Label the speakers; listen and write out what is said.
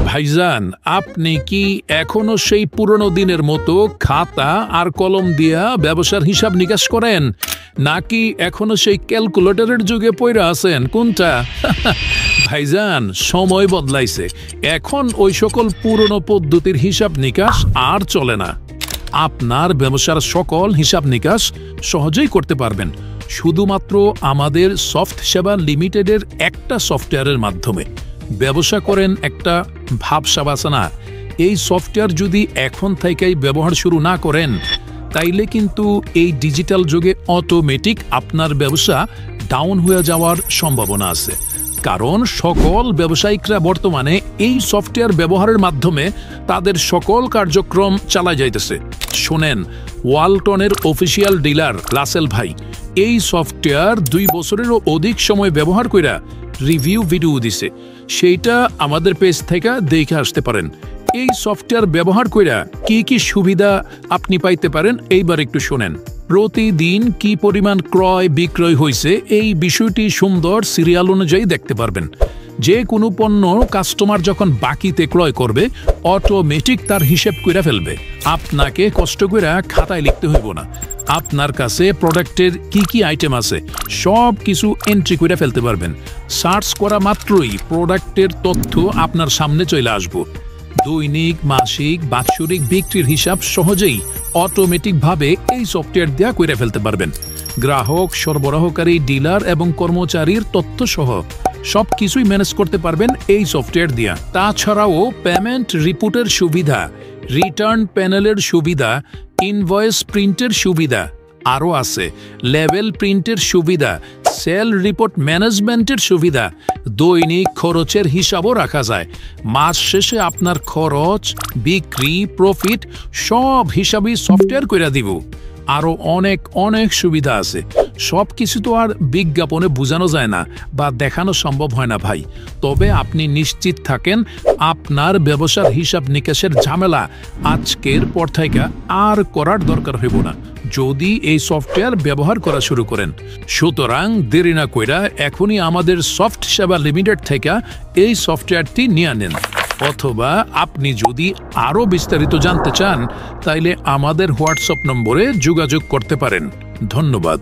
Speaker 1: ভাইজান, আপনি কি এখনো সেই পুরনো দিনের মতো খাতা আর কলম দিয়া ব্যবসার হিসাব নিকাশ করেন, নাকি এখনো সেই ক্যালকুলেটরের যুগে পইরা আছেন? কোনটা? ভাইজান, সময় বদলাইছে। এখন ওই সকল পুরনো পদ্ধতির হিসাব নিকাশ আর চলে না। আপনার ব্যবসার সকল হিসাব নিকাশ সহজেই করতে পারবেন শুধুমাত্র আমাদের সফট সেবা লিমিটেডের একটা সফটওয়্যারের মাধ্যমে। ব্যবসা করেন একটা ভাবসাব আছে না, এই সফটওয়্যার যদি এখন থেকেই ব্যবহার শুরু না করেন তাইলে কিন্তু এই ডিজিটাল যুগে অটোমেটিক আপনার ব্যবসা ডাউন হয়ে যাওয়ার সম্ভাবনা আছে। কারণ সকল ব্যবসায়িকরা বর্তমানে এই সফটওয়্যার ব্যবহারের মাধ্যমে তাদের সকল কার্যক্রম চালায় যাইতেছে। শোনেন, ওয়ালটনের অফিসিয়াল ডিলার রাসেল ভাই এই সফটওয়্যার 2 বছরেরও অধিক সময় ব্যবহার কইরা রিভিউ ভিডিও দিছে, সেইটা আমাদের পেজ থেকে দেখে আসতে পারেন। এই সফটওয়্যার ব্যবহার কইরা কি কি সুবিধা আপনি পাইতে পারেন এইবার একটু শোনেন। প্রতিদিন কি পরিমাণ ক্রয় বিক্রয় হয়েছে এই বিষয়টি সুন্দর সিরিয়াল অনুযায়ী দেখতে পারবেন। যে কোনো পণ্য কাস্টমার যখন বাকিতে ক্রয় করবে অটোমেটিক তার হিসেব কইরা ফেলবে, আপনাকে কষ্ট কইরা খাতায় লিখতে হইব না। আপনার কাছে প্রোডাক্টের কি কি আইটেম আছে সব কিছু এন্ট্রি করে ফেলতে পারবেন। সার্চ করা মাত্রই প্রোডাক্টের তথ্য আপনার সামনে চলে আসবো। দৈনিক, মাসিক, বাৎসরিক বিক্রির হিসাব সহজেই অটোমেটিকভাবে এই সফটওয়্যার দিয়ে করে ফেলতে পারবেন। গ্রাহক, সরবরাহকারী, ডিলার এবং কর্মচারীর তথ্য সহ সব কিছুই ম্যানেজ করতে পারবেন এই সফটওয়্যার দিয়া। তাছাড়াও পেমেন্ট রিপোর্টের সুবিধা, রিটার্ন প্যানেলের সুবিধা, ইনভয়েস প্রিন্টের সুবিধা আরও আছে, লেভেল প্রিন্টের সুবিধা, সেল রিপোর্ট ম্যানেজমেন্টের সুবিধা, দৈনিক খরচের হিসাবও রাখা যায়। মাস শেষে আপনার খরচ, বিক্রি, প্রফিট সব হিসাবই সফটওয়্যার করে দিব। আরও অনেক অনেক সুবিধা আছে। সব কিছু তো আর বিজ্ঞাপনে বোঝানো যায় না বা দেখানো সম্ভব হয় না ভাই। তবে আপনি নিশ্চিত থাকেন আপনার ব্যবসার হিসাব নিকাশের ঝামেলা আজকের পর থেকে আর করার দরকার হইব না যদি এই সফটওয়্যার ব্যবহার করা শুরু করেন। সুতরাং দেরি না কইরা এখনই আমাদের সফট সেবা লিমিটেড থেকে এই সফটওয়্যারটি নিয়ে নেন। অথবা আপনি যদি আরও বিস্তারিত জানতে চান তাইলে আমাদের হোয়াটসঅ্যাপ নম্বরে যোগাযোগ করতে পারেন। ধন্যবাদ।